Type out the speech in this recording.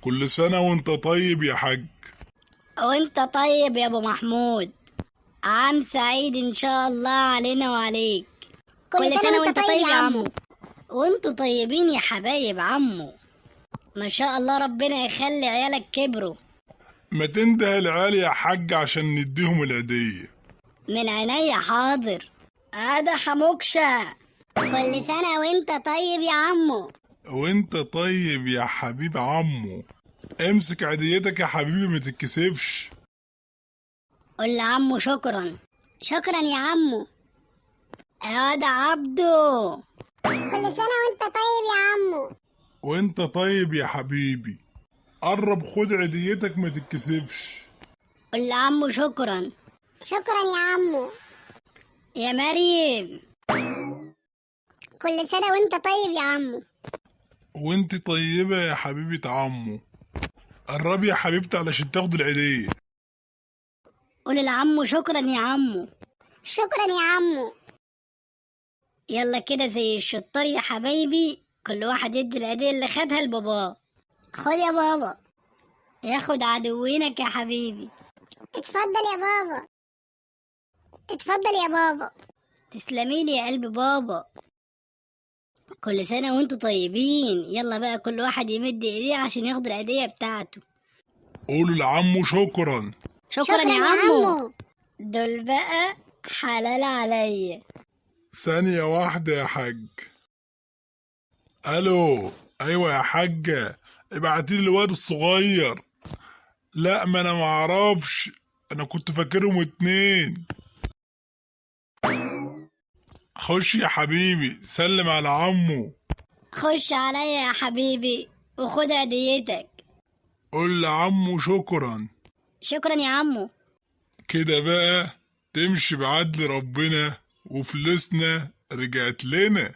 كل سنة وانت طيب يا حاج. وانت طيب يا ابو محمود. عام سعيد ان شاء الله علينا وعليك. كل سنة وانت طيب يا عمو. وانتوا طيبين يا حبايب عمو. ما شاء الله ربنا يخلي عيالك كبروا. ما تنده العيال يا حاج عشان نديهم العيدية. من عينيا حاضر. هذا حموكشة. كل سنة وانت طيب يا عمو. وانت طيب يا حبيب عمو. امسك عيديتك يا حبيبي ما تتكسفش. قول لعمو شكرا. شكرا يا عمو. هذا عبده. كل سنة وانت طيب يا عمو. وانت طيب يا حبيبي. قرب خد عيديتك ما تتكسفش. قول لعمو شكرا. شكرا يا عمو. يا مريم. كل سنة وانت طيب يا عمو. وانت طيبة يا حبيبة عمو. قرب يا حبيبتي علشان تاخد العيدية. قول لعمو شكرا يا عمو. شكرا يا عمو. يلا كده زي الشطار يا حبايبي، كل واحد يدي العيدية اللي خدها لباباه. خد يا بابا. ياخد عدوينك يا حبيبي. اتفضل يا بابا. اتفضل يا بابا. تسلميلي يا قلب بابا. كل سنة وانتوا طيبين. يلا بقى كل واحد يمد ايديه عشان ياخد العيدية بتاعته. قولوا لعمو شكرا. شكرا يا عمو. دول بقى حلال عليا. ثانية واحدة يا حاج. الو، ايوه يا حاجة، ابعتيلي الواد الصغير. لا ما انا معرفش، انا كنت فاكرهم اتنين. خش يا حبيبي سلم على عمو. خش عليا يا حبيبي وخد عيديتك. قول لعمو شكرا. شكرا يا عمو. كده بقى تمشي بعدل ربنا وفلوسنا رجعت لنا.